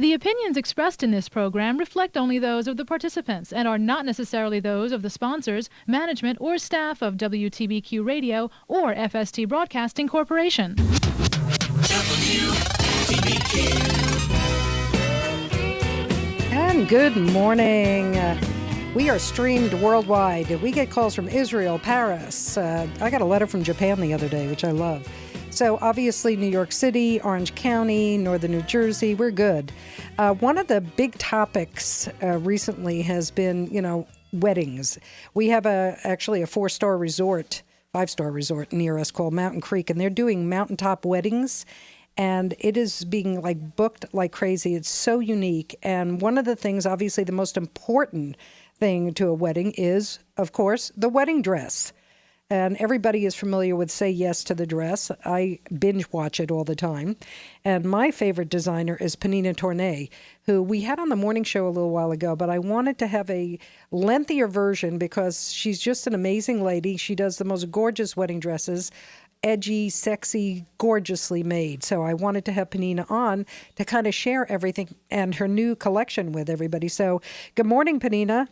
The opinions expressed in this program reflect only those of the participants and are not necessarily those of the sponsors, management, or staff of WTBQ Radio or FST Broadcasting Corporation. And good morning. We are streamed worldwide. We get calls from Israel, Paris. I got a letter from Japan the other day, which I love. So obviously New York City, Orange County, Northern New Jersey, we're good. One of the big topics recently has been, weddings. We have actually a 4-star resort, 5-star resort near us called Mountain Creek, and they're doing mountaintop weddings. And it is being booked like crazy. It's so unique. And one of the things, obviously the most important thing to a wedding is, of course, the wedding dress. And everybody is familiar with Say Yes to the Dress. I binge watch it all the time. And my favorite designer is Pnina Tornai, who we had on the morning show a little while ago, but I wanted to have a lengthier version because she's just an amazing lady. She does the most gorgeous wedding dresses, edgy, sexy, gorgeously made. So I wanted to have Pnina on to kind of share everything and her new collection with everybody. So good morning, Pnina.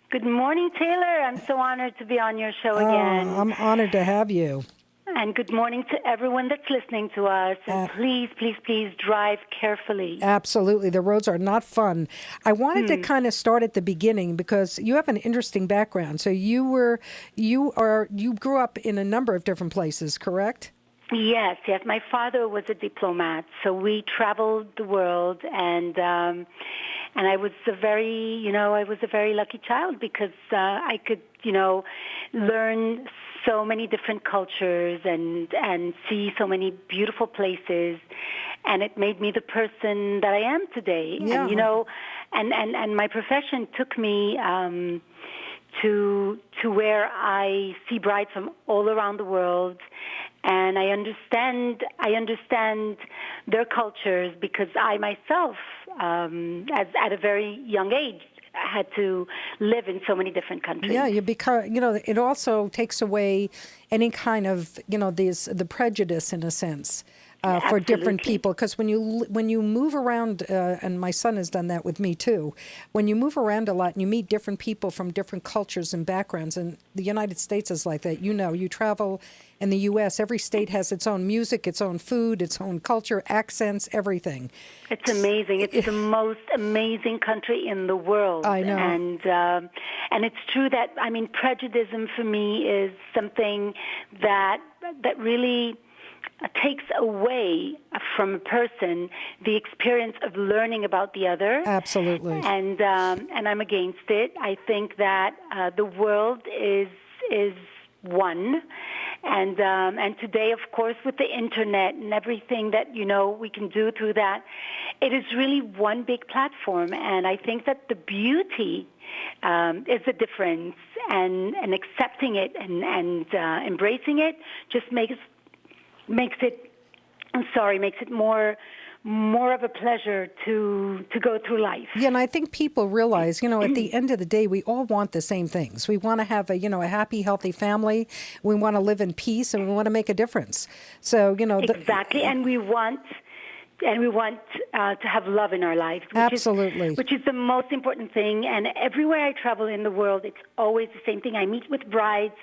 Good morning, Taylor. I'm so honored to be on your show again. I'm honored to have you. And good morning to everyone that's listening to us. And please, please, please drive carefully. Absolutely. The roads are not fun. I wanted to kind of start at the beginning because you have an interesting background. So you grew up in a number of different places, correct? Yes. My father was a diplomat, so we traveled the world, and I was a very lucky child because I could, learn so many different cultures and see so many beautiful places, and it made me the person that I am today. Yeah. And my profession took me to where I see brides from all around the world. And I understand their cultures because I myself, at a very young age, had to live in so many different countries. Yeah, it also takes away any kind of, the prejudice in a sense. For different people, because when you move around, and my son has done that with me too, when you move around a lot and you meet different people from different cultures and backgrounds, and the United States is like that. You travel in the U.S., every state has its own music, its own food, its own culture, accents, everything. It's amazing. It's the most amazing country in the world. I know. And it's true that, prejudice for me is something that really takes away from a person the experience of learning about the other. Absolutely. And I'm against it. I think that the world is one. And today, of course, with the internet and everything that, we can do through that, it is really one big platform. And I think that the beauty is the difference, and accepting it and embracing it just makes it more of a pleasure to go through life. Yeah, and I think people realize, at the end of the day, we all want the same things. We want to have a happy, healthy family. We want to live in peace, and we want to make a difference. So, exactly, and we want to have love in our lives. Which is the most important thing. And everywhere I travel in the world, it's always the same thing. I meet with brides,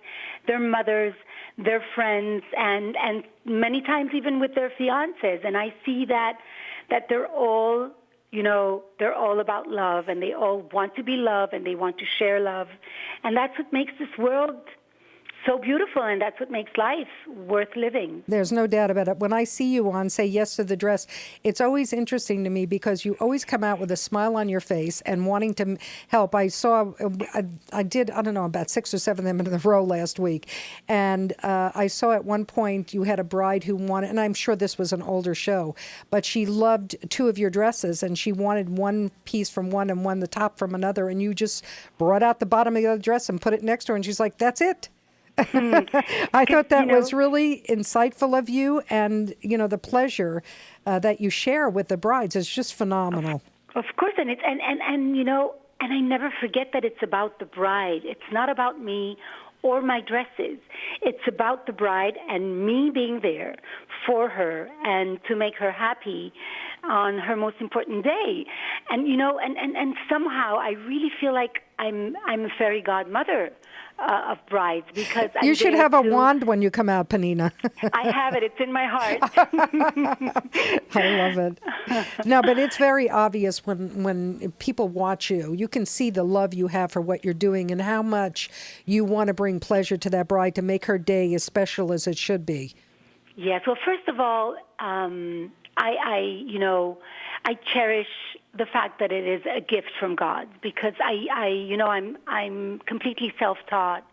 their mothers, their friends, and many times even with their fiancés. And I see that they're all, they're all about love, and they all want to be loved, and they want to share love. And that's what makes this world so beautiful, and that's what makes life worth living. There's no doubt about it. When I see you on Say Yes to the Dress, it's always interesting to me because you always come out with a smile on your face and wanting to help. I did about 6 or 7 of them in a row last week, and I saw at one point you had a bride who wanted, and I'm sure this was an older show, but she loved 2 of your dresses, and she wanted one piece from one and one the top from another, and you just brought out the bottom of the other dress and put it next to her, and she's like, that's it. I thought that was really insightful of you, and the pleasure that you share with the brides is just phenomenal. Of course, and it's and I never forget that it's about the bride. It's not about me or my dresses. It's about the bride and me being there for her and to make her happy on her most important day. And, you know, and somehow I really feel like I'm a fairy godmother of brides, because you should have a wand when you come out, Pnina. I have it. It's in my heart. I love it. No, but it's very obvious when people watch you. You can see the love you have for what you're doing and how much you want to bring pleasure to that bride to make her day as special as it should be. Yes. Well, first of all, I cherish the fact that it is a gift from God, because I'm completely self-taught.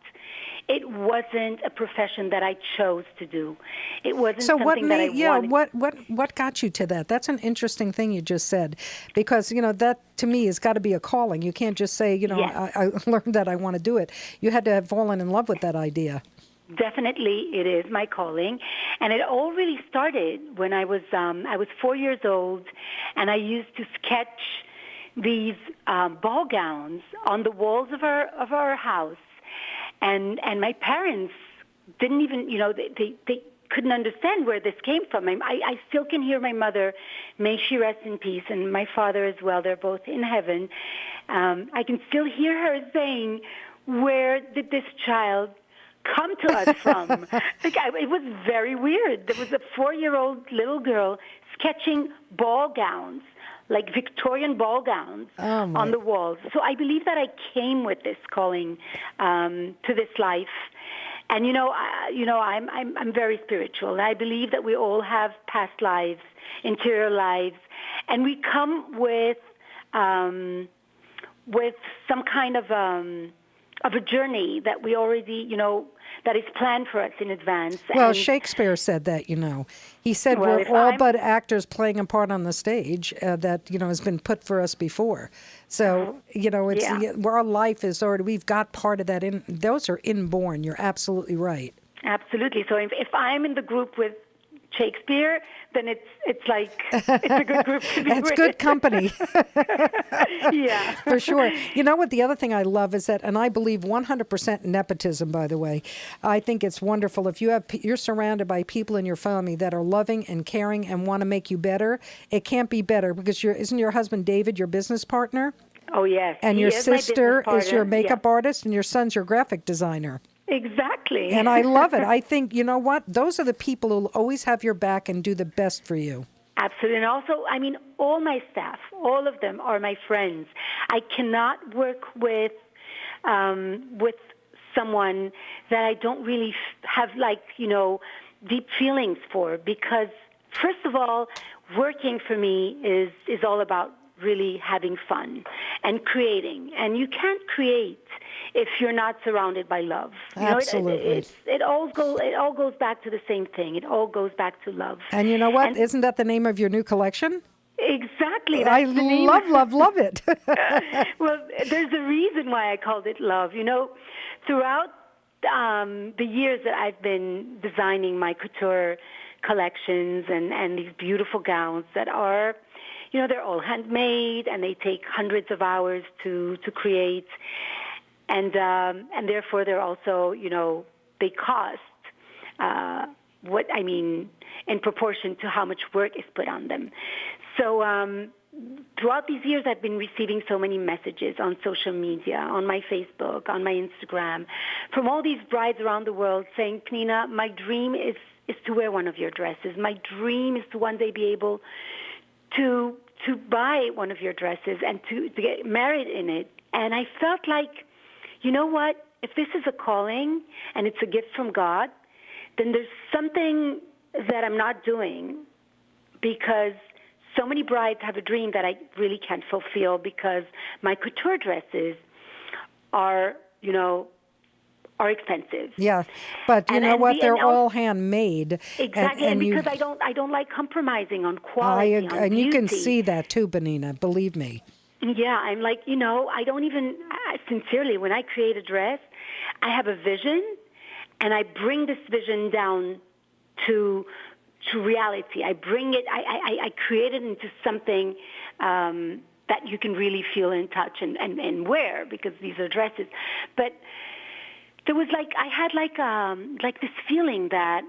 It wasn't a profession that I chose to do. It wasn't something that I wanted. What got you to that? That's an interesting thing you just said, because that to me has got to be a calling. You can't just say Yes. I learned that I want to do it. You had to have fallen in love with that idea. Definitely, it is my calling, and it all really started when I was 4 years old, and I used to sketch these ball gowns on the walls of our house, and my parents didn't even they couldn't understand where this came from. I still can hear my mother, may she rest in peace, and my father as well. They're both in heaven. I can still hear her saying, "Where did this child come to us from?" It was very weird. There was a 4-year-old little girl sketching ball gowns, like Victorian ball gowns, on the walls. So I believe that I came with this calling to this life. And I'm very spiritual. I believe that we all have past lives, interior lives, and we come with some kind of a journey that we already, that is planned for us in advance. Well, Shakespeare said that, He said we're all but actors playing a part on the stage that, has been put for us before. So, our life is already, we've got part of that in, those are inborn. You're absolutely right. Absolutely. So if I'm in the group with Shakespeare, then it's like it's a good group to be with. It's good company. Yeah. For sure. You know what? The other thing I love is that, and I believe 100% nepotism, by the way. I think it's wonderful. If you're surrounded by people in your family that are loving and caring and want to make you better, it can't be better, because isn't your husband David your business partner? Oh, yes. And your sister is your makeup artist, and your son's your graphic designer. Exactly. And I love it. I think, you know what? Those are the people who will always have your back and do the best for you. Absolutely. And also, all my staff, all of them are my friends. I cannot work with someone that I don't really have, deep feelings for, because, first of all, working for me is all about really having fun and creating. And you can't create if you're not surrounded by love. Absolutely. It all goes back to the same thing. It all goes back to love. And you know what? Isn't that the name of your new collection? Exactly. I love it. Well, there's a reason why I called it love. Throughout the years that I've been designing my couture collections and these beautiful gowns that are, they're all handmade, and they take hundreds of hours to create. And therefore they're also, they cost in proportion to how much work is put on them. So throughout these years, I've been receiving so many messages on social media, on my Facebook, on my Instagram, from all these brides around the world saying, "Pnina, my dream is to wear one of your dresses. My dream is to one day be able to buy one of your dresses and to get married in it." And I felt like, you know what? If this is a calling and it's a gift from God, then there's something that I'm not doing, because so many brides have a dream that I really can't fulfill, because my couture dresses are expensive. Yes, but you know what? They're all handmade. Exactly, and because I don't like compromising on quality, on and beauty. You can see that too, Pnina. Believe me. Yeah, I'm like, I don't even, sincerely, when I create a dress, I have a vision, and I bring this vision down to reality. I bring it, I create it into something that you can really feel and touch and wear, because these are dresses. But there was I had this feeling that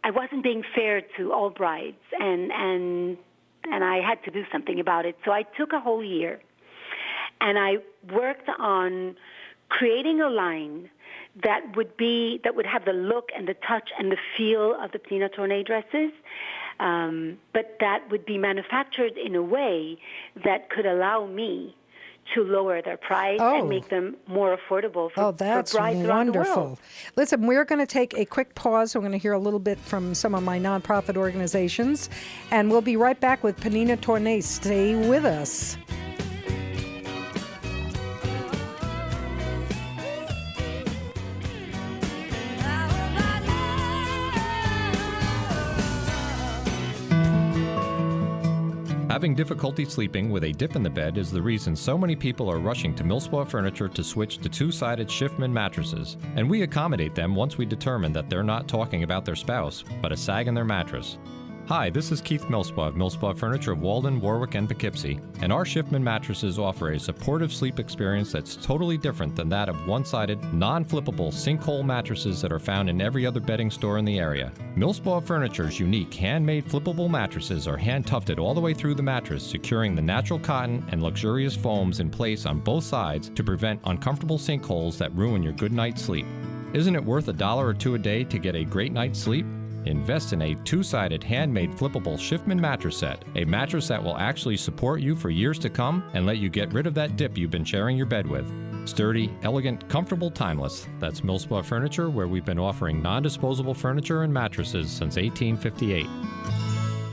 I wasn't being fair to all brides, and and I had to do something about it. So I took a whole year, and I worked on creating a line that would have the look and the touch and the feel of the Pnina Tornai dresses, but that would be manufactured in a way that could allow me to lower their price and make them more affordable for brides around the world. Listen, we're going to take a quick pause. We're going to hear a little bit from some of my nonprofit organizations, and we'll be right back with Pnina Tornai. Stay with us. Having difficulty sleeping with a dip in the bed is the reason so many people are rushing to Millspaw Furniture to switch to two-sided Schiffman mattresses, and we accommodate them once we determine that they're not talking about their spouse, but a sag in their mattress. Hi, this is Keith Millspaw of Millspaw Furniture of Walden, Warwick, and Poughkeepsie, and our Schiffman mattresses offer a supportive sleep experience that's totally different than that of one-sided, non-flippable sinkhole mattresses that are found in every other bedding store in the area. Millspaw Furniture's unique handmade flippable mattresses are hand-tufted all the way through the mattress, securing the natural cotton and luxurious foams in place on both sides to prevent uncomfortable sinkholes that ruin your good night's sleep. Isn't it worth $1 or $2 a day to get a great night's sleep? Invest in a two-sided handmade flippable Schiffman mattress set, a mattress that will actually support you for years to come and let you get rid of that dip you've been sharing your bed with. Sturdy, elegant, comfortable, timeless. That's Millspaw Furniture, where we've been offering non-disposable furniture and mattresses since 1858.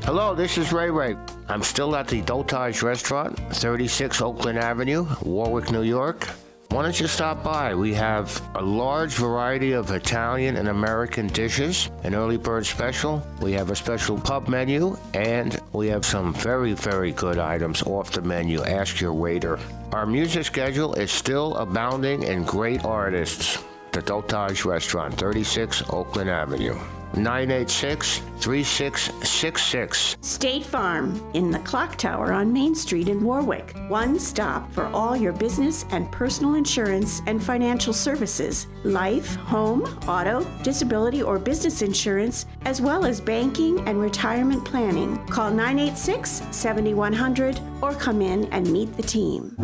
Hello, this is Ray Ray. I'm still at the Dotage Restaurant, 36 Oakland Avenue, Warwick, New York. Why don't you stop by? We have a large variety of Italian and American dishes, an early bird special. We have a special pub menu, and we have some very, very good items off the menu. Ask your waiter. Our music schedule is still abounding in great artists. The Dotage Restaurant, 36 Oakland Avenue. 986-3666. State Farm in the Clock Tower on Main Street in Warwick. One stop for all your business and personal insurance and financial services. Life, home, auto, disability, or business insurance, as well as banking and retirement planning. Call 986-7100 or come in and meet the team.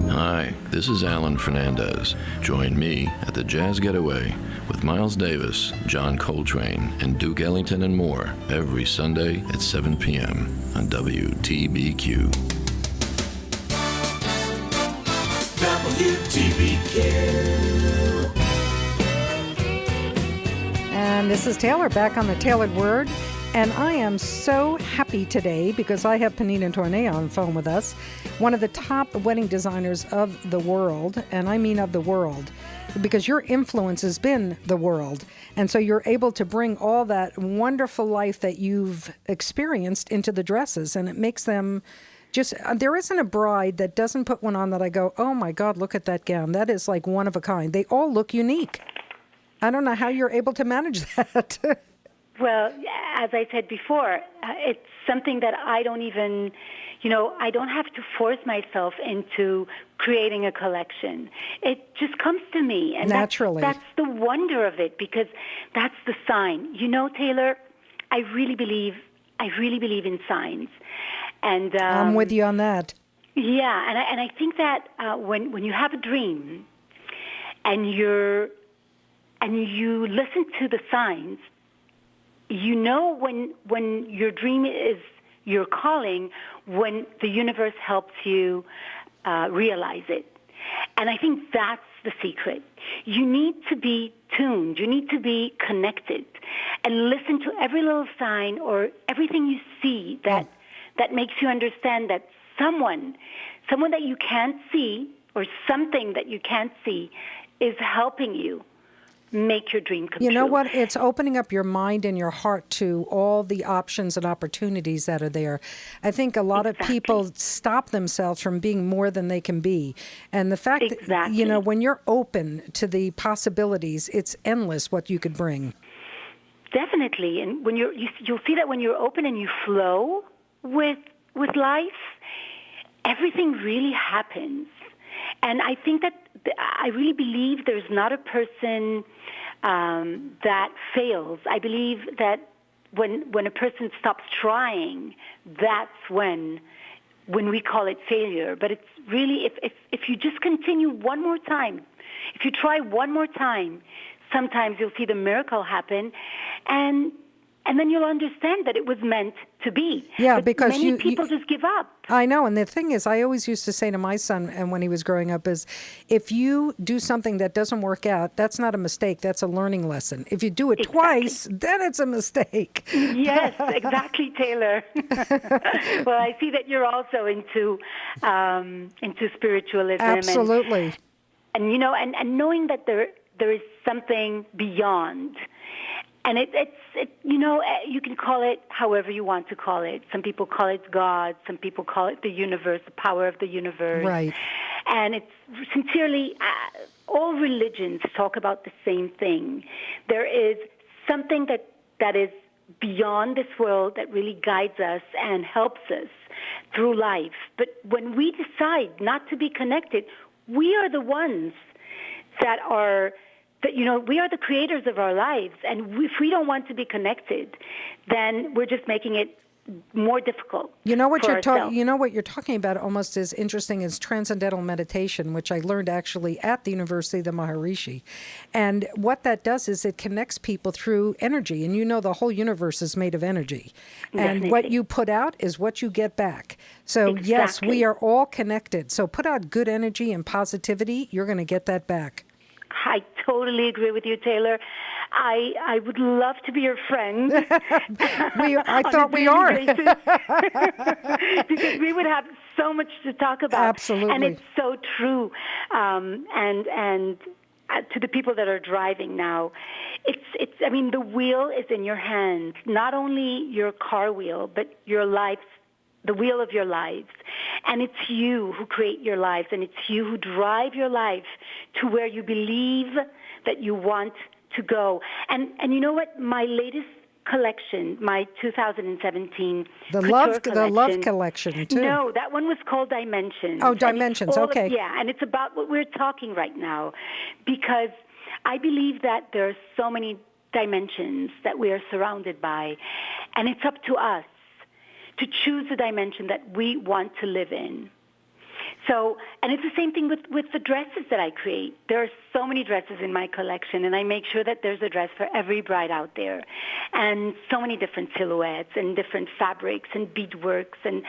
Hi, this is Alan Fernandez. Join me at the Jazz Getaway with Miles Davis, John Coltrane, and Duke Ellington and more every Sunday at 7 p.m. on WTBQ. WTBQ. And this is Taylor back on the Tailored Word. And I am so happy today because I have Pnina Tornai on the phone with us, one of the top wedding designers of the world, and I mean of the world, because your influence has been the world. And so you're able to bring all that wonderful life that you've experienced into the dresses, and it makes them just, there isn't a bride that doesn't put one on that I go, oh my God, look at that gown. That is like one of a kind. They all look unique. I don't know how you're able to manage that. Well, as I said before, it's something that I don't even, I don't have to force myself into creating a collection. It just comes to me. And naturally. That's the wonder of it, because that's the sign. Taylor, I really believe in signs. And I'm with you on that. Yeah, and I think that when you have a dream and you listen to the signs, when your dream is your calling, when the universe helps you realize it. And I think that's the secret. You need to be tuned. You need to be connected and listen to every little sign or everything you see that makes you understand that someone that you can't see or something that you can't see is helping you make your dream come true. You know what? It's opening up your mind and your heart to all the options and opportunities that are there. I think a lot of people stop themselves from being more than they can be. And the fact that, when you're open to the possibilities, it's endless what you could bring. Definitely. And when you'll see that when you're open and you flow with life, everything really happens. And I think that I really believe there's not a person that fails. I believe that when a person stops trying, that's when we call it failure. But it's really, if you just continue one more time, if you try one more time, sometimes you'll see the miracle happen, and then you'll understand that it was meant to be. Yeah, but because many people just give up. I know, and the thing is, I always used to say to my son, and when he was growing up, is if you do something that doesn't work out, that's not a mistake, that's a learning lesson. If you do it twice, then it's a mistake. Yes, exactly, Taylor. Well, I see that you're also into spiritualism. Absolutely. And you know, and knowing that there is something beyond. And it's you know, you can call it however you want to call it. Some people call it God. Some people call it the universe, the power of the universe. Right. And it's sincerely, all religions talk about the same thing. There is something that is beyond this world that really guides us and helps us through life. But when we decide not to be connected, we are the ones that you know, we are the creators of our lives, and if we don't want to be connected, then we're just making it more difficult. You know what you know what you're talking about almost as interesting as transcendental meditation, which I learned actually at the University of the Maharishi. And what that does is it connects people through energy, and you know the whole universe is made of energy. Definitely. And what you put out is what you get back. So Exactly. yes, we are all connected. So put out good energy and positivity, you're going to get that back. I totally agree with you, Taylor. I would love to be your friend. I thought we are. Because we would have so much to talk about. Absolutely. And it's so true. And to the people that are driving now, it's. I mean, the wheel is in your hands. Not only your car wheel, but your life's, the wheel of your lives. And it's you who create your lives, and it's you who drive your life to where you believe that you want to go. And you know what? My latest collection, my 2017 the love collection too. No, that one was called Dimensions. Oh, Dimensions. Okay. And it's about what we're talking right now, because I believe that there are so many dimensions that we are surrounded by, and it's up to us to choose the dimension that we want to live in. So, and it's the same thing with the dresses that I create. There are so many dresses in my collection, and I make sure that there's a dress for every bride out there. And so many different silhouettes and different fabrics and beadworks and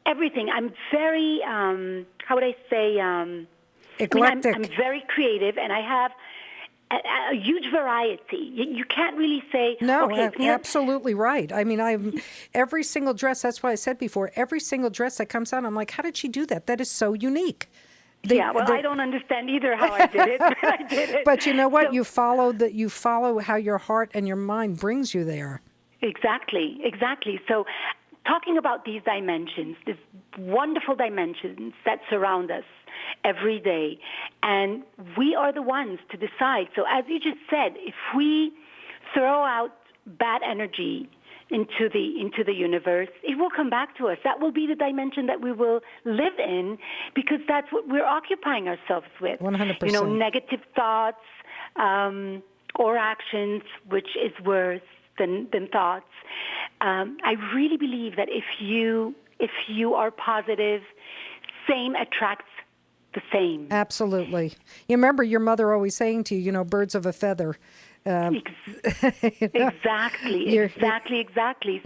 everything. I'm very, how would I say? Eclectic. I'm very creative, and I have a huge variety. You can't really say, no, okay, absolutely right. I mean, every single dress, that's what I said before, every single dress that comes out, I'm like, how did she do that? That is so unique. I don't understand either how I did it, but I did it. But you know what? So, you follow how your heart and your mind brings you there. Exactly. So talking about these dimensions, these wonderful dimensions that surround us every day, and we are the ones to decide. So as you just said, if we throw out bad energy into the universe, it will come back to us. That will be the dimension that we will live in, because that's what we're occupying ourselves with. 100%. You know, negative thoughts or actions, which is worse than thoughts. I really believe that if you are positive, same attracts the same. Absolutely. You remember your mother always saying to you, birds of a feather. Exactly.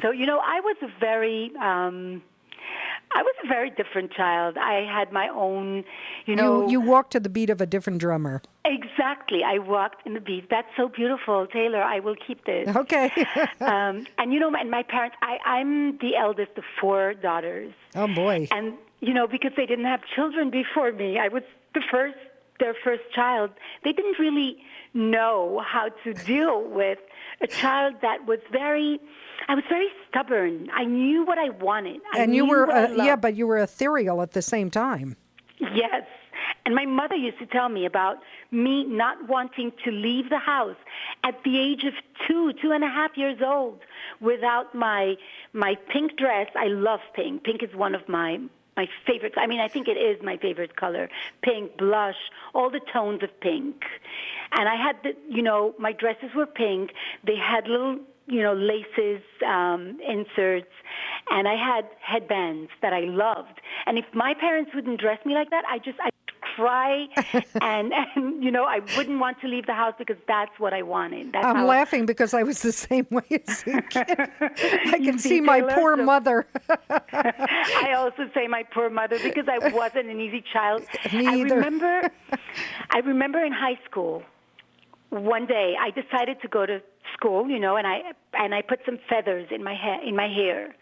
So, I was a very different child. I had my own, You walked to the beat of a different drummer. Exactly. I walked in the beat. That's so beautiful, Taylor. I will keep this. Okay. And my parents, I'm the eldest of 4 daughters. Oh, boy. And, because they didn't have children before me, I was their first child. They didn't really know how to deal with a child that was I was very stubborn. I knew what I wanted. But you were ethereal at the same time. Yes. And my mother used to tell me about me not wanting to leave the house at the age of 2.5 years old without my pink dress. I love pink. Pink is one of my favorites. I mean, I think it is my favorite color. Pink, blush, all the tones of pink. And I had my dresses were pink. They had little laces, inserts, and I had headbands that I loved. And if my parents wouldn't dress me like that, I'd cry, and I wouldn't want to leave the house because that's what I wanted. I'm laughing because I was the same way as a kid. I can see my poor mother. I also say my poor mother because I wasn't an easy child. Me either. I remember in high school, one day I decided to go to school, and I put some feathers in my hair.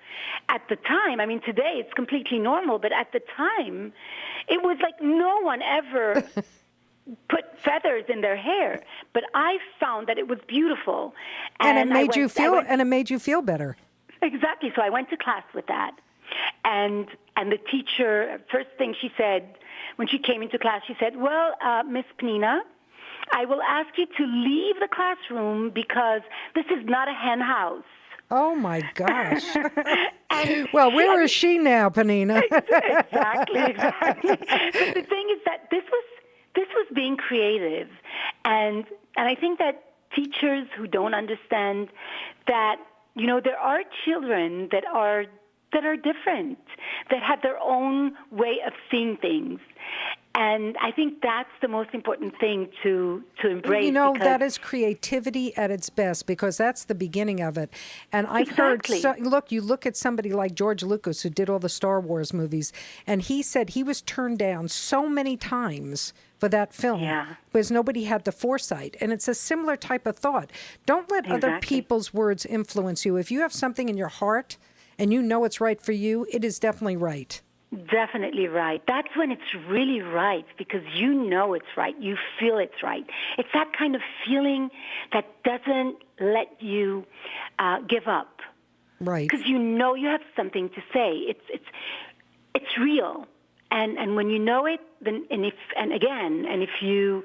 At the time, today it's completely normal, but at the time, it was like no one ever put feathers in their hair. But I found that it was beautiful, and it made you feel better. Exactly. So I went to class with that, and the teacher, first thing she said when she came into class, she said, "Well, Miss Pnina, I will ask you to leave the classroom because this is not a hen house." Oh, my gosh. Well, where is she now, Pnina? Exactly. But the thing is that this was being creative. And I think that teachers who don't understand that, there are children that are different, that have their own way of seeing things. And I think that's the most important thing to embrace. That is creativity at its best, because that's the beginning of it. And I've heard, you look at somebody like George Lucas, who did all the Star Wars movies, and he said he was turned down so many times for that film because nobody had the foresight. And it's a similar type of thought. Don't let other people's words influence you. If you have something in your heart and you know it's right for you, it is definitely right. Definitely right. That's when it's really right, because you know it's right. You feel it's right. It's that kind of feeling that doesn't let you give up. Right. Because you have something to say. It's real. And when you know it, then if you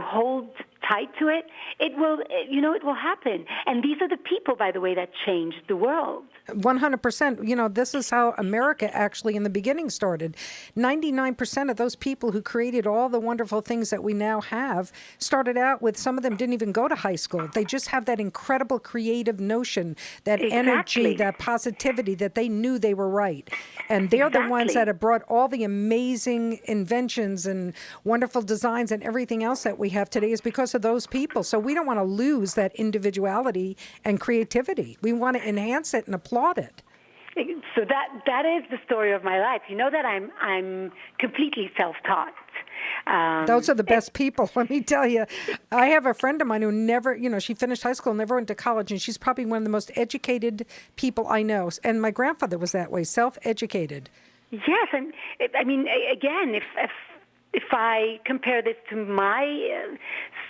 hold tight to it, it will happen. And these are the people, by the way, that changed the world. 100%. This is how America actually in the beginning started. 99% of those people who created all the wonderful things that we now have started out with, some of them didn't even go to high school. They just have that incredible creative notion, that energy, that positivity, that they knew they were right. And they're the ones that have brought all the amazing inventions and wonderful designs and everything else that we have today is because of those people. So we don't want to lose that individuality and creativity. We want to enhance it and applaud it. So that is the story of my life. You know that I'm completely self-taught. Those are the best people, let me tell you. I have a friend of mine who never, she finished high school, never went to college, and she's probably one of the most educated people I know. And my grandfather was that way, self-educated. Yes, and again, if I compare this to my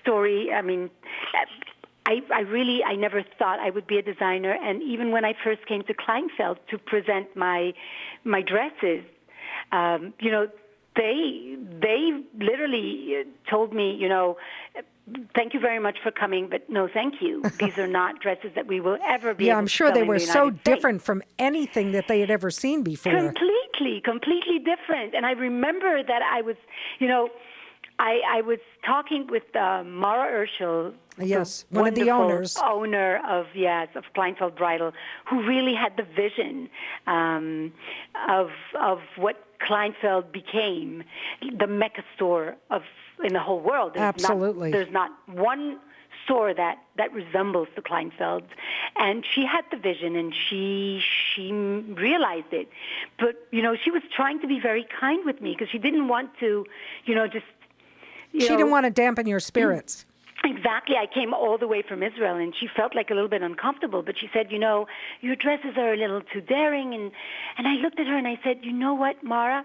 story, I never thought I would be a designer. And even when I first came to Kleinfeld to present my dresses, they literally told me, thank you very much for coming, but no thank you. These are not dresses that we will ever be able to sell in the United States. Yeah, I'm sure they were so different from anything that they had ever seen before. Completely different. And I remember that I was, I was talking with Mara Urschel, one of the owners. Owner of Kleinfeld Bridal, who really had the vision of what Kleinfeld became, the mecca store in the whole world. There's not one store that resembles the Kleinfelds, and she had the vision and she realized it. But she was trying to be very kind with me because she didn't want to, she didn't want to dampen your spirits. Exactly. I came all the way from Israel, and she felt like a little bit uncomfortable. But she said, your dresses are a little too daring. And I looked at her and I said, you know what, Mara?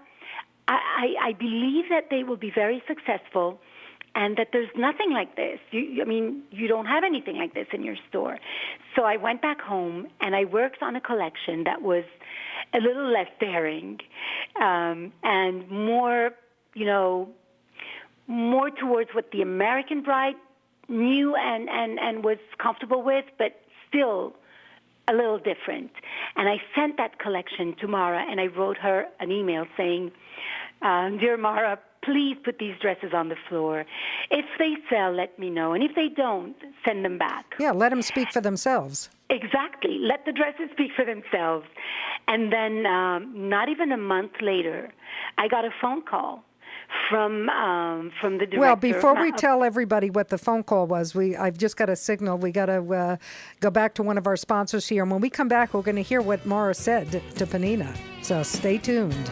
I believe that they will be very successful and that there's nothing like this. You don't have anything like this in your store. So I went back home and I worked on a collection that was a little less daring and more, more towards what the American bride knew and was comfortable with, but still a little different. And I sent that collection to Mara, and I wrote her an email saying, Dear Mara, please put these dresses on the floor. If they sell, let me know. And if they don't, send them back. Yeah, let them speak for themselves. Exactly. Let the dresses speak for themselves. And then not even a month later, I got a phone call from the director. Well, before we tell everybody what the phone call was, I've just got a signal. We got to go back to one of our sponsors here. And when we come back, we're going to hear what Mara said to Pnina. So stay tuned.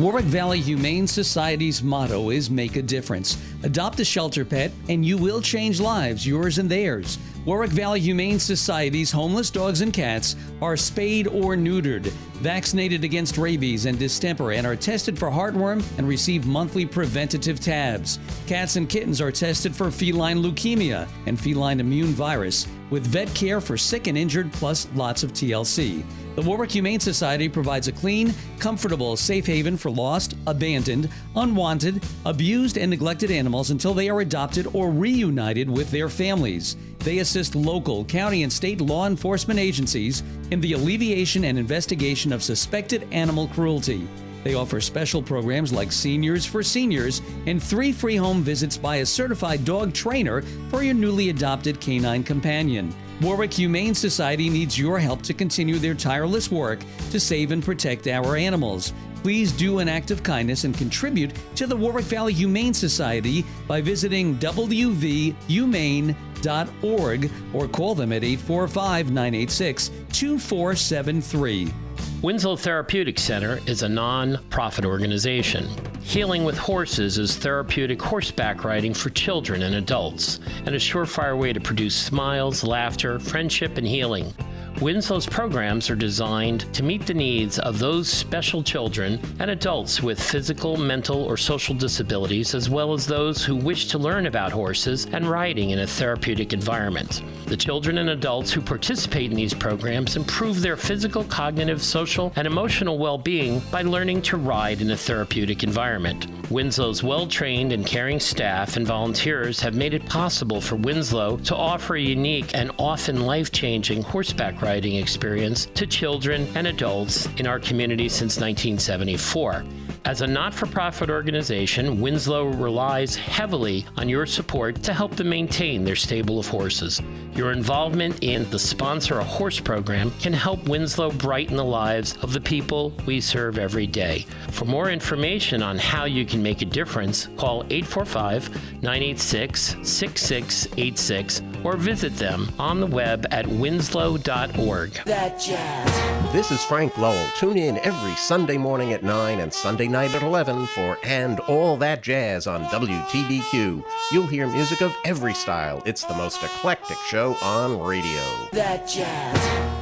Warwick Valley Humane Society's motto is Make a Difference. Adopt a shelter pet and you will change lives, yours and theirs. Warwick Valley Humane Society's homeless dogs and cats are spayed or neutered, vaccinated against rabies and distemper, and are tested for heartworm and receive monthly preventative tabs. Cats and kittens are tested for feline leukemia and feline immune virus, with vet care for sick and injured, plus lots of TLC. The Warwick Humane Society provides a clean, comfortable, safe haven for lost, abandoned, unwanted, abused, and neglected animals until they are adopted or reunited with their families. They assist local, county, and state law enforcement agencies in the alleviation and investigation of suspected animal cruelty. They offer special programs like Seniors for Seniors and 3 free home visits by a certified dog trainer for your newly adopted canine companion. Warwick Humane Society needs your help to continue their tireless work to save and protect our animals. Please do an act of kindness and contribute to the Warwick Valley Humane Society by visiting wvhumane.org or call them at 845-986-2473. Winslow Therapeutic Center is a non-profit organization. Healing with Horses is therapeutic horseback riding for children and adults, and a surefire way to produce smiles, laughter, friendship, and healing. Winslow's programs are designed to meet the needs of those special children and adults with physical, mental, or social disabilities, as well as those who wish to learn about horses and riding in a therapeutic environment. The children and adults who participate in these programs improve their physical, cognitive, social, and emotional well-being by learning to ride in a therapeutic environment. Winslow's well-trained and caring staff and volunteers have made it possible for Winslow to offer a unique and often life-changing horseback riding experience to children and adults in our community since 1974. As a not-for-profit organization, Winslow relies heavily on your support to help them maintain their stable of horses. Your involvement in the Sponsor a Horse program can help Winslow brighten the lives of the people we serve every day. For more information on how you can make a difference, call 845-986-6686 or visit them on the web at winslow.org. That jazz. This is Frank Lowell. Tune in every Sunday morning at 9 and Sunday night at 11 for And All That Jazz on WTBQ. You'll hear music of every style. It's the most eclectic show on radio. That jazz.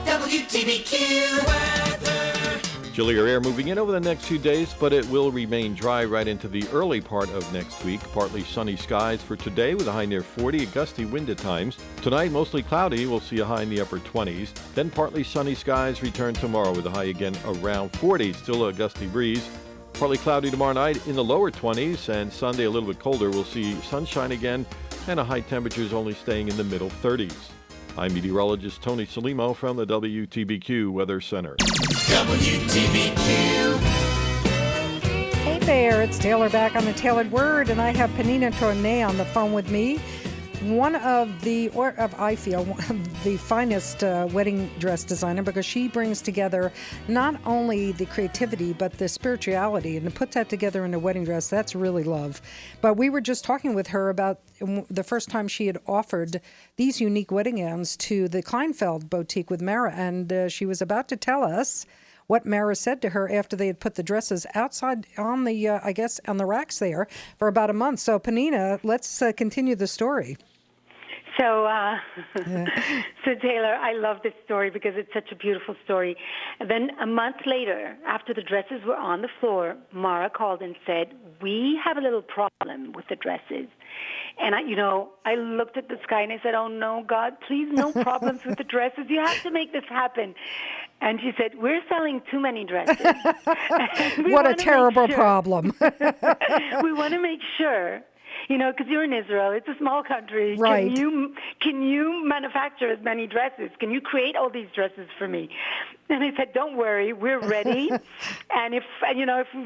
WTBQ weather. Chillier air moving in over the next few days, but it will remain dry right into the early part of next week. Partly sunny skies for today with a high near 40, a gusty wind at times. Tonight, mostly cloudy. We'll see a high in the upper 20s. Then partly sunny skies return tomorrow with a high again around 40. Still a gusty breeze. Partly cloudy tomorrow night in the lower 20s, and Sunday a little bit colder. We'll see sunshine again and a high temperatures only staying in the middle 30s. I'm meteorologist Tony Salimo from the WTBQ Weather Center. WTBQ. Hey there, it's Taylor back on the Tailored Word, and I have Pnina Tornai on the phone with me. One of the finest wedding dress designer, because she brings together not only the creativity but the spirituality, and to put that together in a wedding dress, that's really love. But we were just talking with her about the first time she had offered these unique wedding gowns to the Kleinfeld boutique with Mara, and she was about to tell us what Mara said to her after they had put the dresses outside on the, on the racks there for about a month. So, Pnina, let's continue the story. So Taylor, I love this story because it's such a beautiful story. And then a month later, after the dresses were on the floor, Mara called and said, "We have a little problem with the dresses." And I looked at the sky and I said, "Oh no, God, please no problems with the dresses. You have to make this happen." And she said, "We're selling too many dresses." What a terrible problem. We want to make sure because you're in Israel. It's a small country. Right. Can you manufacture as many dresses? Can you create all these dresses for me? And I said, don't worry, we're ready. And if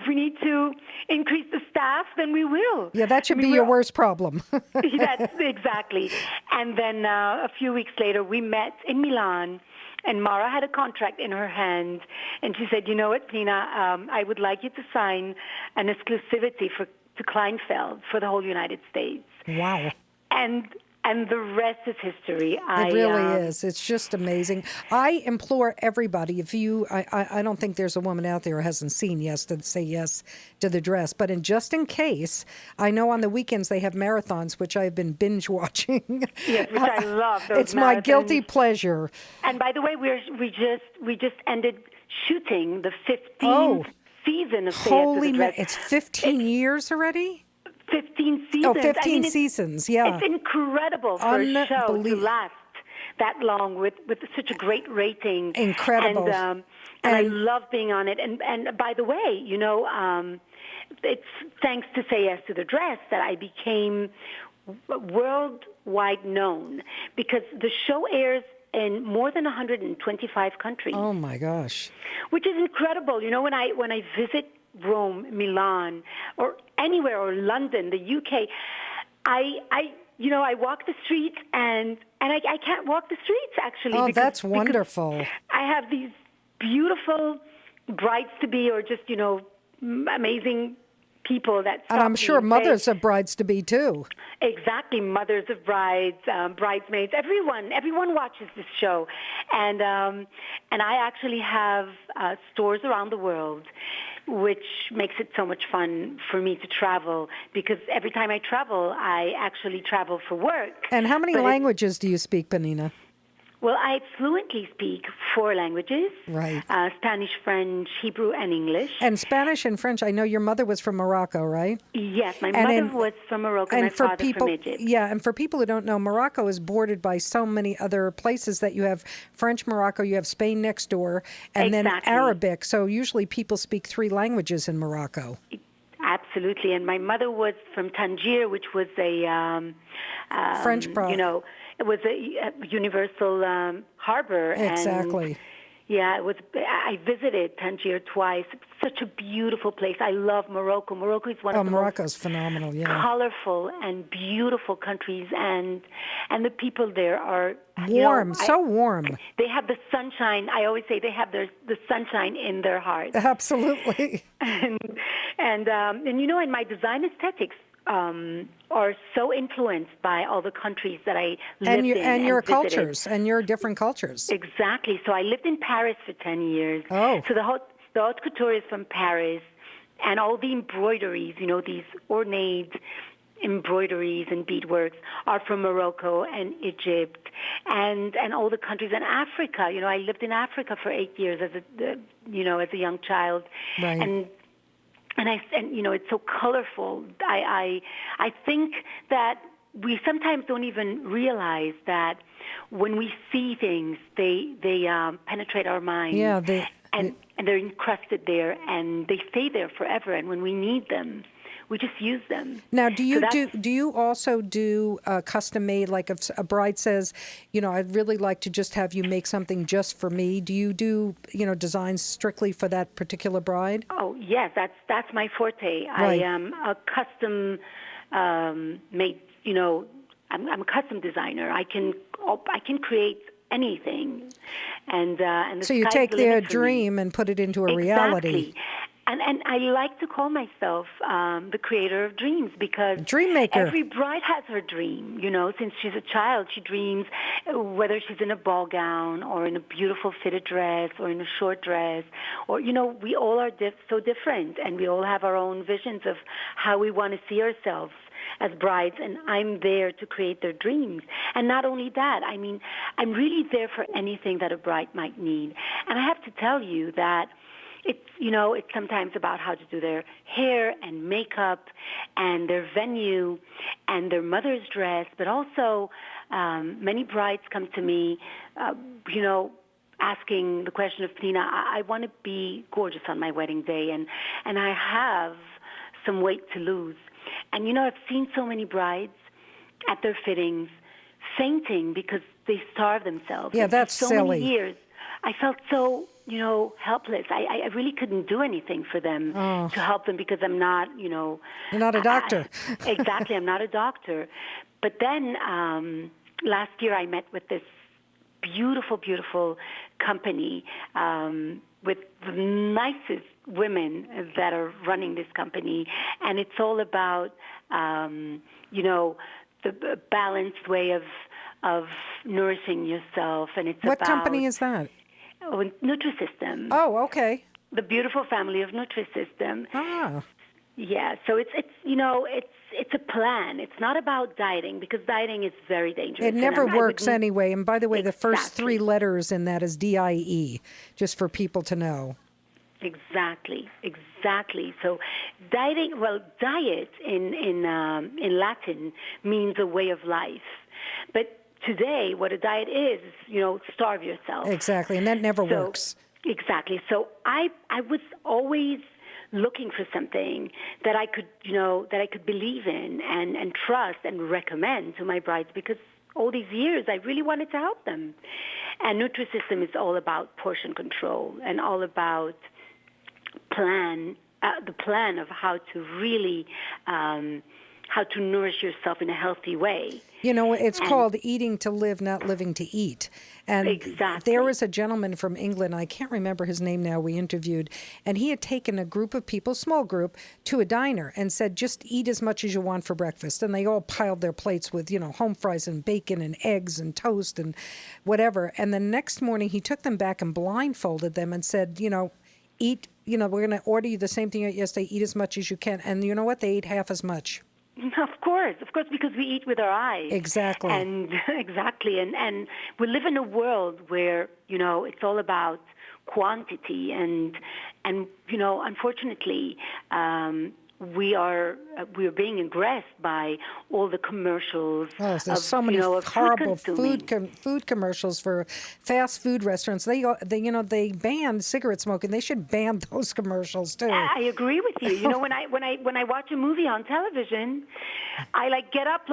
we need to increase the staff, then we will. Yeah, that should be your worst problem. That's exactly. And then a few weeks later, we met in Milan. And Mara had a contract in her hand, and she said, you know what, Pnina, I would like you to sign an exclusivity to Kleinfeld for the whole United States. Wow. And the rest is history. It really is. It's just amazing. I implore everybody, I don't think there's a woman out there who hasn't seen Yes to say yes to the dress, but just in case, I know on the weekends they have marathons, which I've been binge watching. Yes, which I love. Those it's my guilty pleasure. And by the way, we just ended shooting the 15th season of Say Yes to the Dress. It's 15 years already? 15 seasons. Oh, 15 seasons, yeah. It's incredible for a show to last that long with such a great rating. Incredible. And I love being on it. And by the way, it's thanks to Say Yes to the Dress that I became worldwide known, because the show airs in more than 125 countries. Oh, my gosh. Which is incredible. When I visit Rome, Milan, or anywhere, or London, the UK, I walk the streets and I can't walk the streets actually. Oh, that's wonderful. I have these beautiful brides-to-be, or just, amazing people that stop and I'm sure mothers of brides-to-be too. Exactly, mothers of brides, bridesmaids, everyone watches this show, and I actually have stores around the world, which makes it so much fun for me to travel, because every time I travel, I actually travel for work. And how many languages do you speak, Pnina? Well, I fluently speak 4 languages. Right. Spanish, French, Hebrew, and English. And Spanish and French, I know your mother was from Morocco, right? Yes, my mother was from Morocco and my father from Egypt. Yeah, and for people who don't know, Morocco is bordered by so many other places that you have French Morocco, you have Spain next door, and then Arabic. So usually people speak 3 languages in Morocco. Absolutely. And my mother was from Tangier, which was a French province. It was a universal harbor. Exactly. And, yeah, it was. I visited Tangier twice. It's such a beautiful place. I love Morocco. Morocco is one of the Morocco's phenomenal. Yeah. Colorful and beautiful countries, and the people there are warm, so warm. They have the sunshine. I always say they have the sunshine in their hearts. Absolutely. And my design aesthetics are so influenced by all the countries that I lived in and your visited. cultures and your different cultures. Exactly. So I lived in Paris for 10 years. Oh. So the haute couture is from Paris, and all the embroideries, these ornate embroideries and beadworks are from Morocco and Egypt and all the countries in Africa. I lived in Africa for 8 years as a young child. Right. And it's so colorful. I think that we sometimes don't even realize that when we see things, they penetrate our mind. Yeah, and they're encrusted there, and they stay there forever. And when we need them, we just use them. Now, do you also do custom made? Like if a bride says, I'd really like to just have you make something just for me. Do you do designs strictly for that particular bride? Oh yes, that's my forte. Right. I am a custom made. I'm a custom designer. I can create anything, and so you take their dream and put it into a reality. And I like to call myself the creator of dreams, because Dreammaker. Every bride has her dream. Since she's a child, she dreams, whether she's in a ball gown or in a beautiful fitted dress or in a short dress, or we all are so different, and we all have our own visions of how we want to see ourselves as brides, and I'm there to create their dreams. And not only that, I'm really there for anything that a bride might need. And I have to tell you that it's sometimes about how to do their hair and makeup and their venue and their mother's dress, but also many brides come to me, asking the question of, Pnina, I want to be gorgeous on my wedding day, and I have some weight to lose. And, you know, I've seen so many brides at their fittings fainting because they starve themselves. Yeah, that's so silly. Many years, I felt so, you know, helpless. I really couldn't do anything for them to help them because I'm not, you know. You're not a doctor. Exactly, I'm not a doctor. But then last year I met with this beautiful, beautiful company with the nicest women that are running this company. And it's all about, you know, the balanced way of nourishing yourself. And it's What about, company is that? Nutrisystem. Oh, okay. The beautiful family of Nutrisystem. Ah. Yeah, so it's you know, it's a plan. It's not about dieting because dieting is very dangerous. It never works anyway. And by the way, the first 3 letters in that is DIE, just for people to know. Exactly. So dieting, well, diet in Latin means a way of life. But today, what a diet is, you know, starve yourself. Exactly, and that never works. Exactly. So I was always looking for something that I could, you know, that I could believe in and trust and recommend to my brides because all these years I really wanted to help them. And Nutrisystem is all about portion control and all about the plan of how to really how to nourish yourself in a healthy way. You know, it's called eating to live, not living to eat. And exactly. There was a gentleman from England, I can't remember his name now, we interviewed, and he had taken a group of people, small group, to a diner and said, just eat as much as you want for breakfast. And they all piled their plates with, you know, home fries and bacon and eggs and toast and whatever. And the next morning he took them back and blindfolded them and said, you know, eat, you know, we're going to order you the same thing yesterday, eat as much as you can. And you know what? They ate half as much. Of course, because we eat with our eyes. Exactly. And exactly, and we live in a world where, you know, it's all about quantity, and you know, unfortunately, we're being aggressed by all the commercials. Oh, there's so many horrible food commercials for fast food restaurants. They banned cigarette smoking. They should ban those commercials too. I agree with you. You know, when I watch a movie on television, I get up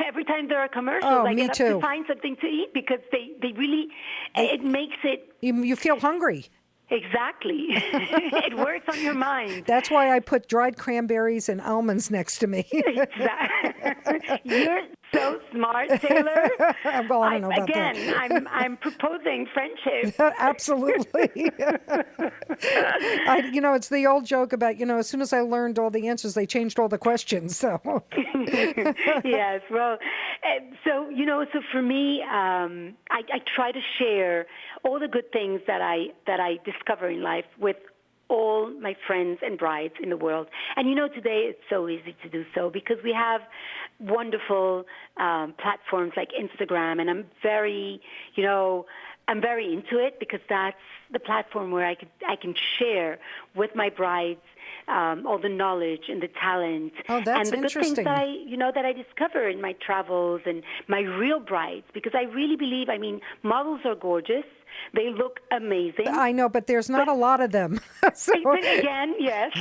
every time there are commercials. Oh, I me get up too. to find something to eat because they really it makes it. You feel hungry. Exactly. It works on your mind. That's why I put dried cranberries and almonds next to me. Exactly. You're so smart, Taylor. Well, I don't know about that. Again, I'm proposing friendship. Absolutely. It's the old joke about, as soon as I learned all the answers, they changed all the questions. So. Yes. Well, so for me, I try to share all the good things that I discover in life with all my friends and brides in the world. And today it's so easy to do so because we have wonderful platforms like Instagram, and I'm very into it because that's the platform where I can share with my brides all the knowledge and the talent and the good things that I discover in my travels and my real brides, because I really believe, models are gorgeous. They look amazing. I know, but there's not a lot of them. So. Again, yes.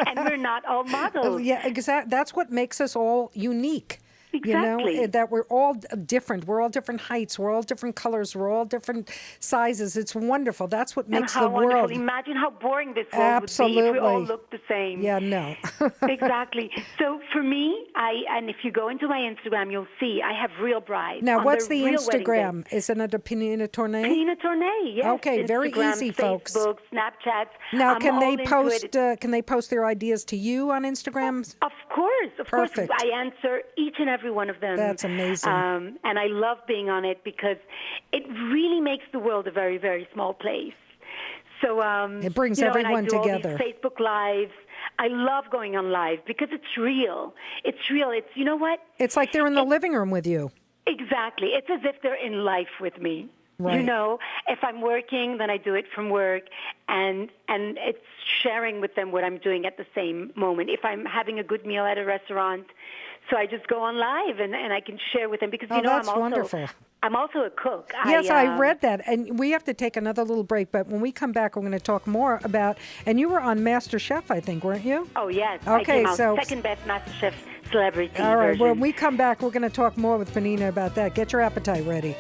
And we're not all models. Yeah, exactly. That's what makes us all unique. Exactly. That we're all different. We're all different heights. We're all different colors. We're all different sizes. It's wonderful. That's what makes the world. Wonderful. Imagine how boring this world would be if we all looked the same. Yeah, no. Exactly. So for me, and if you go into my Instagram, you'll see I have real brides. Now, what's the Instagram? Isn't it a Pnina Tornai? Pnina Tornai, yes. Okay, Instagram, very easy, folks. Facebook, Snapchat. Now, can they post their ideas to you on Instagram? Of course. Perfect. I answer each and every one of them. That's amazing. And I love being on it because it really makes the world a very, very small place. So it brings everyone together. All these Facebook Lives. I love going on live because it's real. It's real. It's, you know what? It's like they're in the living room with you. Exactly. It's as if they're in life with me. Right. If I'm working, then I do it from work, and it's sharing with them what I'm doing at the same moment. If I'm having a good meal at a restaurant, so I just go on live and I can share with them because that's I'm also wonderful. I'm also a cook. Yes, I read that. And we have to take another little break, but when we come back, we're going to talk more about, and you were on Master Chef, I think, weren't you? Oh, yes. Okay, I came out so second best MasterChef celebrity all right, version. when we come back, we're going to talk more with Pnina about that. Get your appetite ready.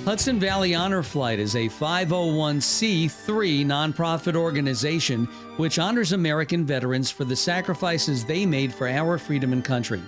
Hudson Valley Honor Flight is a 501c3 nonprofit organization which honors American veterans for the sacrifices they made for our freedom and country.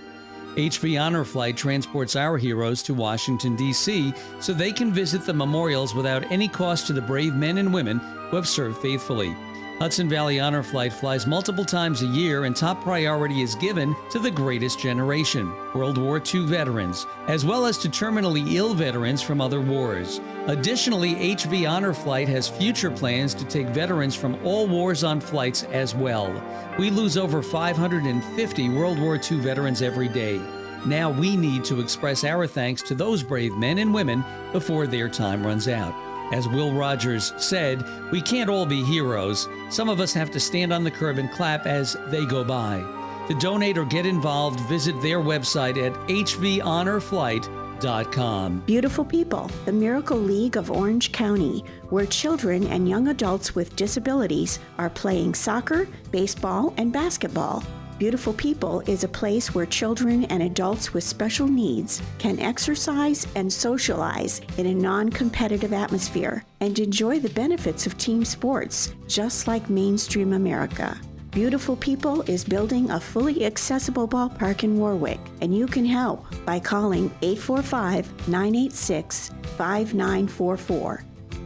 HV Honor Flight transports our heroes to Washington, D.C. so they can visit the memorials without any cost to the brave men and women who have served faithfully. Hudson Valley Honor Flight flies multiple times a year, and top priority is given to the greatest generation, World War II veterans, as well as to terminally ill veterans from other wars. Additionally, HV Honor Flight has future plans to take veterans from all wars on flights as well. We lose over 550 World War II veterans every day. Now we need to express our thanks to those brave men and women before their time runs out. As Will Rogers said, we can't all be heroes. Some of us have to stand on the curb and clap as they go by. To donate or get involved, visit their website at hvhonorflight.com. Beautiful People, the Miracle League of Orange County, where children and young adults with disabilities are playing soccer, baseball, and basketball. Beautiful People is a place where children and adults with special needs can exercise and socialize in a non-competitive atmosphere and enjoy the benefits of team sports, just like mainstream America. Beautiful People is building a fully accessible ballpark in Warwick, and you can help by calling 845-986-5944.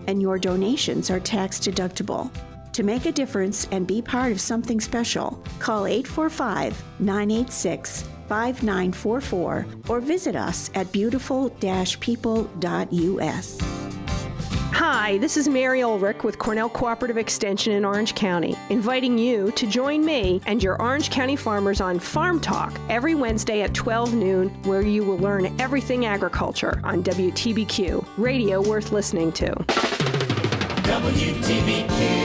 And your donations are tax deductible. To make a difference and be part of something special, call 845-986-5944 or visit us at beautiful-people.us. Hi, this is Mary Ulrich with Cornell Cooperative Extension in Orange County, inviting you to join me and your Orange County farmers on Farm Talk every Wednesday at 12 noon, where you will learn everything agriculture on WTBQ, radio worth listening to. WTBQ.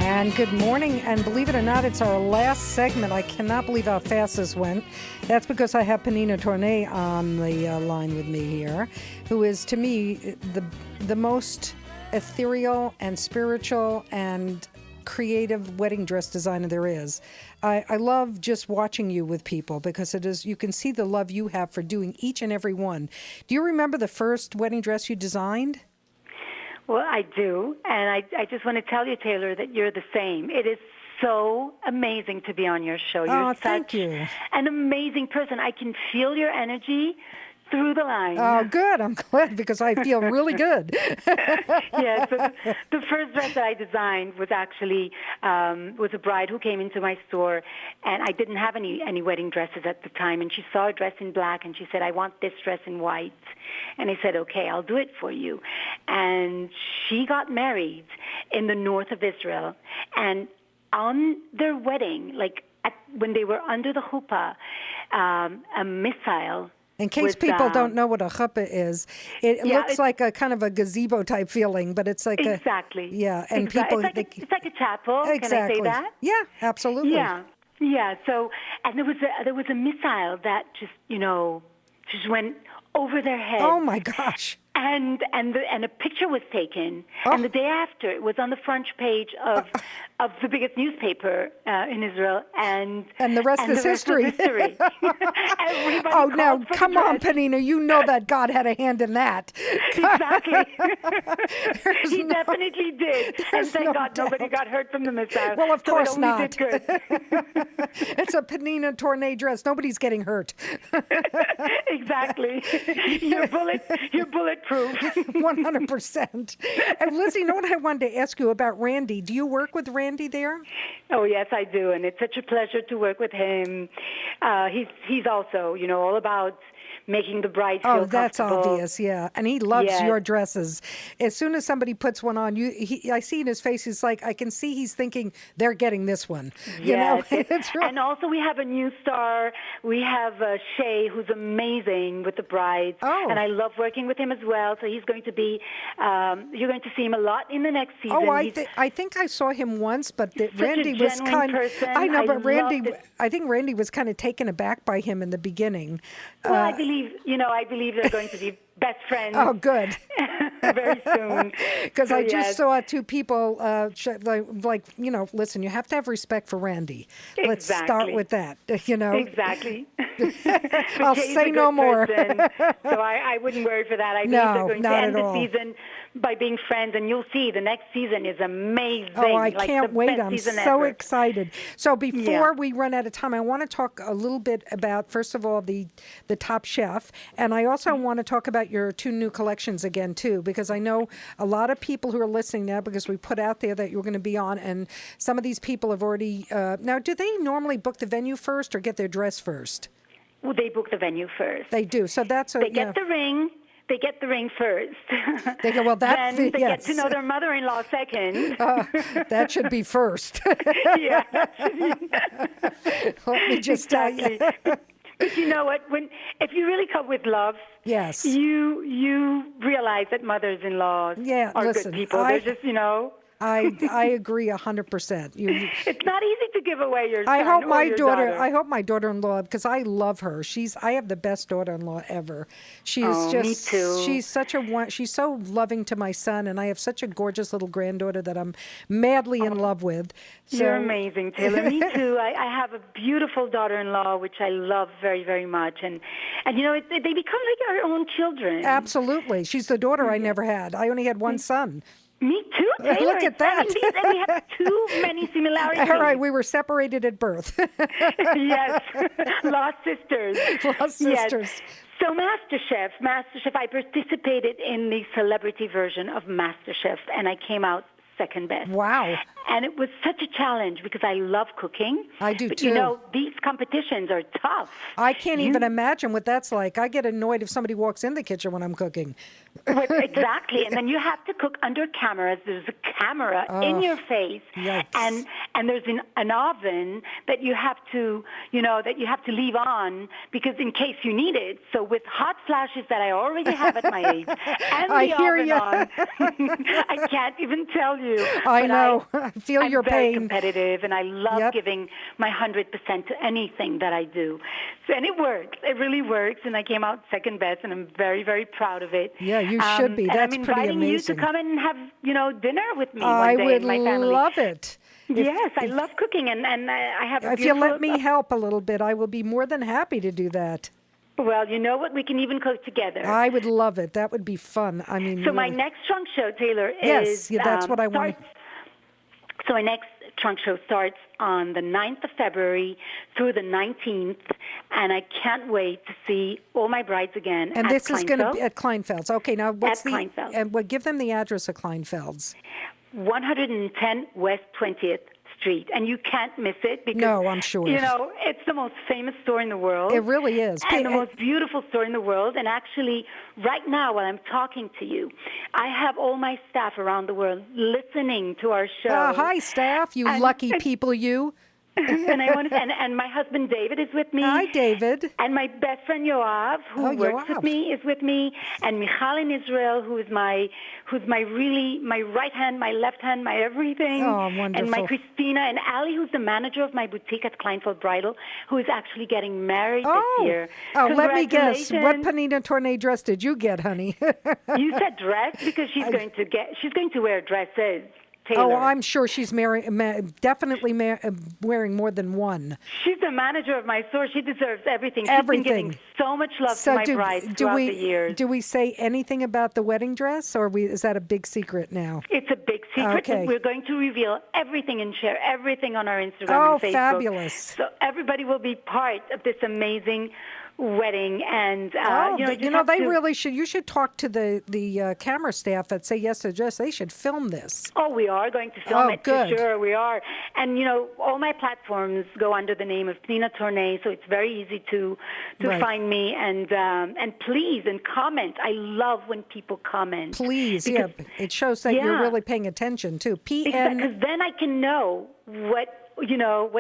And good morning, and believe it or not, it's our last segment. I cannot believe how fast this went. That's because I have Pnina Tornai on the line with me here, who is, to me, the most ethereal and spiritual and creative wedding dress designer there is. I love just watching you with people because you can see the love you have for doing each and every one. Do you remember the first wedding dress you designed? Well, I do, and I just want to tell you, Taylor, that you're the same. It is so amazing to be on your show. You're thank you. An amazing person. I can feel your energy through the line. Oh, good. I'm glad because I feel really good. Yeah, so the first dress that I designed was actually was a bride who came into my store, and I didn't have any wedding dresses at the time, and she saw a dress in black, and she said, I want this dress in white. And I said, okay, I'll do it for you. And she got married in the north of Israel, and on their wedding, when they were under the chuppah, a missile. In case people don't know what a chuppah is, it looks like a kind of a gazebo type feeling, but it's like exactly. And people it's like a chapel. Exactly. Can I say that? Yeah, absolutely. Yeah. So, and there was a missile that just went over their head. Oh my gosh. And a picture was taken, and the day after, it was on the front page of the biggest newspaper in Israel, and the rest is history. Everybody now come on, Pnina, you know that God had a hand in that. Exactly. He definitely did, and thank God nobody got hurt from the missile. Well, of course not. Did good. It's a Pnina Tornai dress. Nobody's getting hurt. Exactly. You're bulletproof. 100%. And Lizzie, you know what I wanted to ask you about Randy? Do you work with Randy there? Oh, yes, I do, and it's such a pleasure to work with him. He's also, all about making the bride feel that's comfortable. obvious, yeah. And he loves your dresses. As soon as somebody puts one on, I see in his face, he's like, I can see he's thinking they're getting this one. Yes. It's really... And also we have a new star. We have Shay, who's amazing with the brides. Oh. And I love working with him as well. So he's going to be, you're going to see him a lot in the next season. Oh, I think I saw him once, but Randy was kind of... I know, but I think Randy was kind of taken aback by him in the beginning. Well, I believe they're going to be best friends. Oh, good. Very soon. Because I just saw two people, listen, you have to have respect for Randy. Exactly. Let's start with that, Exactly. I'll say no more. So I wouldn't worry for that. I believe they're going to end the season by being friends, and you'll see the next season is amazing. Oh, I can't wait. I'm so excited. So before we run out of time, I want to talk a little bit about, first of all, the Top Chef, and I also want to talk about your two new collections again, too, because I know a lot of people who are listening now, because we put out there that you were going to be on, and some of these people have already... now, do they normally book the venue first or get their dress first? Well, they book the venue first. They do. So that's... They get the ring. They get the ring first. They go, well, that... Then they get to know their mother-in-law second. That should be first. Yeah. Let me just tell you. But you know what? If you really come with love, yes, you realize that mothers-in-law are good people. They're just, I agree 100%. It's not easy to give away your son I hope or my your daughter. daughter. I hope my daughter-in-law, because I love her. I have the best daughter-in-law ever. She's me too. She's she's so loving to my son, and I have such a gorgeous little granddaughter that I'm madly in love with. So, you're amazing, Taylor. Me too. I have a beautiful daughter-in-law, which I love very, very much, and they become like our own children. Absolutely. She's the daughter I never had. I only had one son. Me too, Taylor. Look at that. And we have too many similarities. All right, we were separated at birth. Yes, lost sisters. Lost sisters. Yes. So MasterChef, I participated in the celebrity version of MasterChef, and I came out second best. Wow. And it was such a challenge because I love cooking. I do, but, too. These competitions are tough. I can't even imagine what that's like. I get annoyed if somebody walks in the kitchen when I'm cooking. Exactly. And then you have to cook under cameras. There's a camera in your face. Yikes. And there's an oven that you have to, leave on because in case you need it. So with hot flashes that I already have at my age and the oven on, I can't even tell you. I know. I feel your pain. I'm very competitive, and I love giving my 100% to anything that I do. So, and it works. It really works, and I came out second best, and I'm very, very proud of it. Yeah, you should be. That's pretty amazing. And I'm inviting you to come and have, dinner with me one day with my family. I would love it. Yes, I love cooking, and I have a If you let me help a little bit, I will be more than happy to do that. Well, you know what? We can even cook together. I would love it. That would be fun. I mean, so my next trunk show, Taylor, is... Yes, that's what I want. So my next trunk show starts on the 9th of February through the 19th, and I can't wait to see all my brides again. And this is going to be at Kleinfeld's. Okay, now what's Kleinfeld. And give them the address of Kleinfeld's. 110 West 20th Street, and you can't miss it because I'm sure. It's the most famous store in the world. It really is. And the most beautiful store in the world. And actually, right now, while I'm talking to you, I have all my staff around the world listening to our show. Hi, staff, you lucky people, you. And my husband David is with me. Hi, David. And my best friend Yoav, who works with me, is with me. And Michal in Israel, who's my right hand, my left hand, my everything. Oh, wonderful. And my Christina and Ali, who's the manager of my boutique at Kleinfeld Bridal, who is actually getting married this year. Oh, let me guess. What Pnina Tornai dress did you get, honey? You said dress because she's going to wear dresses. Taylor. Oh, I'm sure she's definitely wearing more than one. She's the manager of my store. She deserves everything. She's been giving so much love to my brides throughout the years. Do we say anything about the wedding dress, or is that a big secret now? It's a big secret. Okay. We're going to reveal everything and share everything on our Instagram and Facebook. Oh, fabulous. So everybody will be part of this amazing wedding, and they really should. You should talk to the camera staff at Say Yes to Dress. They should film this. Oh, we are going to film it good. for sure. We are, and all my platforms go under the name of Pnina Tornai, so it's very easy to find me. And please comment. I love when people comment. Please, it shows that you're really paying attention too. Because then I can know what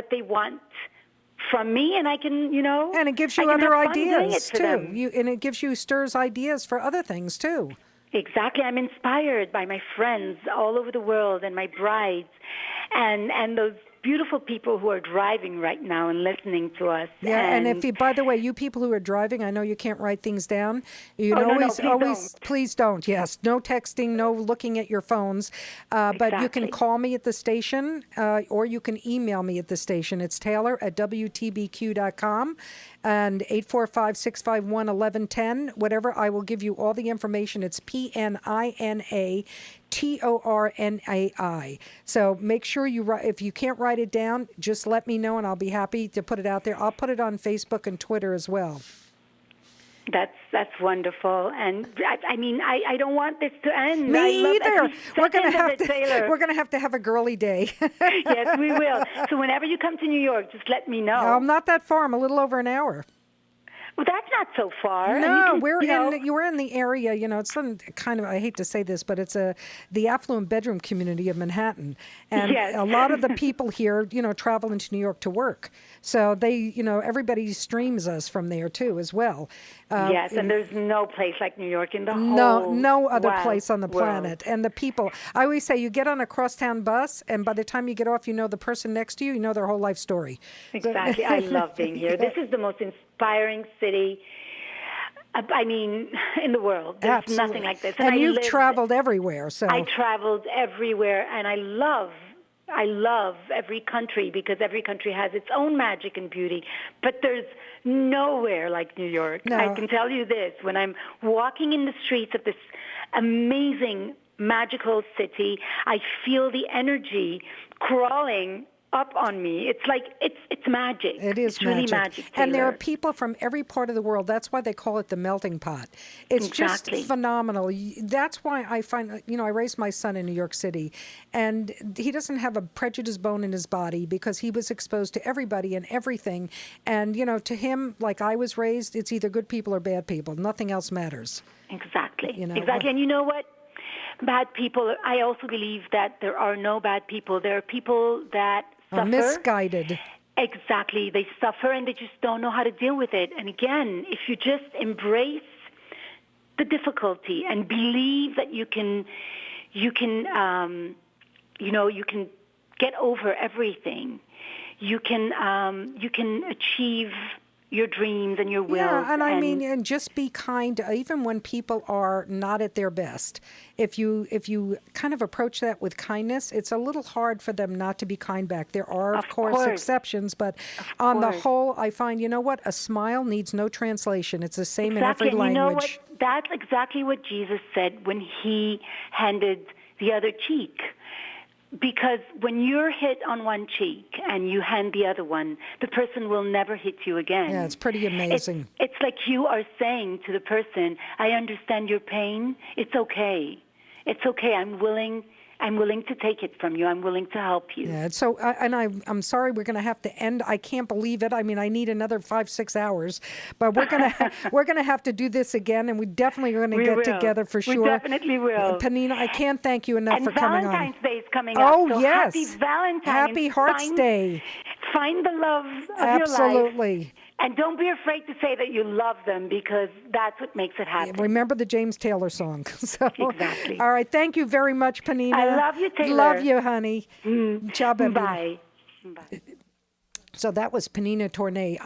they want from me, and I can, and it gives you other ideas too. And it gives you stirs ideas for other things too. Exactly. I'm inspired by my friends all over the world and my brides and those beautiful people who are driving right now and listening to us. Yeah, and if you, by the way, you people who are driving, I know you can't write things down. You please don't. Yes, no texting, no looking at your phones. But you can call me at the station, or you can email me at the station. It's Taylor@WTBQ.com and 845-651-1110. Whatever, I will give you all the information. It's PNINA. TORNAI. So make sure you write. If you can't write it down, just let me know, and I'll be happy to put it out there. I'll put it on Facebook and Twitter as well. That's wonderful, and I don't want this to end. Me either. We're going to have a girly day. Yes, we will. So whenever you come to New York, just let me know. No, I'm not that far. I'm a little over an hour. Well, that's not so far. No, we're in the area. It's kind of, I hate to say this, but it's the affluent bedroom community of Manhattan, and a lot of the people here, travel into New York to work. So they, everybody streams us from there too, as well. Yes, and there's no place like New York in the whole no other place on the planet. And the people, I always say, you get on a crosstown bus, and by the time you get off, the person next to you, their whole life story. Exactly. I love being here. This is the most inspiring city, in the world. There's nothing like this. And you've traveled everywhere. So I traveled everywhere, and I love every country, because every country has its own magic and beauty. But there's nowhere like New York. No. I can tell you this. When I'm walking in the streets of this amazing, magical city, I feel the energy crawling up on me. It's like it's magic. It's really magic. Taylor. And there are people from every part of the world. That's why they call it the melting pot. It's just phenomenal. That's why I find, I raised my son in New York City, and he doesn't have a prejudice bone in his body because he was exposed to everybody and everything. And, to him, like I was raised, it's either good people or bad people. Nothing else matters. Exactly. Exactly. And you know what? Bad people, I also believe that there are no bad people. There are people that suffer. Misguided. Exactly. They suffer and they just don't know how to deal with it. And again, if you just embrace the difficulty and believe that you can get over everything, you can achieve your dreams and your will. Yeah, and just be kind, even when people are not at their best. If you kind of approach that with kindness, it's a little hard for them not to be kind back. There are, of course, exceptions, but on the whole, I find, a smile needs no translation. It's the same in every language. You know what? That's exactly what Jesus said when he handed the other cheek. Because when you're hit on one cheek and you hand the other one, the person will never hit you again. Yeah, it's pretty amazing. It's like you are saying to the person, I understand your pain. It's okay. It's okay. I'm willing to take it from you. I'm willing to help you. Yeah. So, I'm sorry we're going to have to end. I can't believe it. I need another 5-6 hours, but we're gonna have to do this again, and we definitely are going to get together for sure. We definitely will. Pnina, I can't thank you enough for coming on. Valentine's Day is coming up. Oh, so yes. Happy Valentine's. Happy Hearts Day. Find the love of your life. Absolutely. And don't be afraid to say that you love them, because that's what makes it happen. Remember the James Taylor song. Exactly. All right. Thank you very much, Pnina. I love you, Taylor. Love you, honey. Ciao, baby. Bye. So that was Pnina Tornai.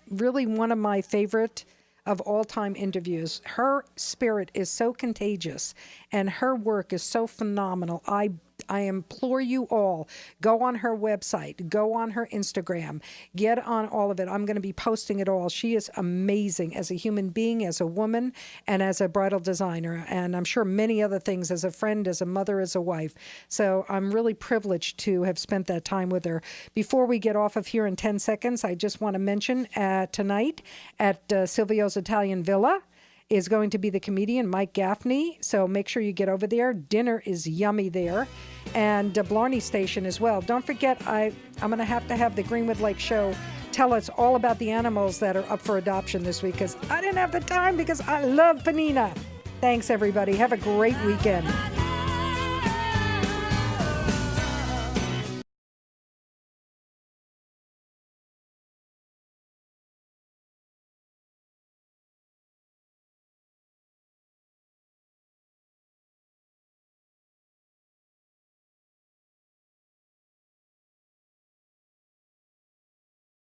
Really one of my favorite of all-time interviews. Her spirit is so contagious, and her work is so phenomenal. I I implore you all, go on her website, go on her Instagram, get on all of it. I'm going to be posting it all. She is amazing as a human being, as a woman, and as a bridal designer, and I'm sure many other things, as a friend, as a mother, as a wife. So I'm really privileged to have spent that time with her. Before we get off of here in 10 seconds, I just want to mention tonight at Silvio's Italian Villa is going to be the comedian Mike Gaffney. So make sure you get over there. Dinner is yummy there. And Blarney Station as well. Don't forget, I'm going to have the Greenwood Lake Show tell us all about the animals that are up for adoption this week, because I didn't have the time because I love Pnina. Thanks, everybody. Have a great weekend.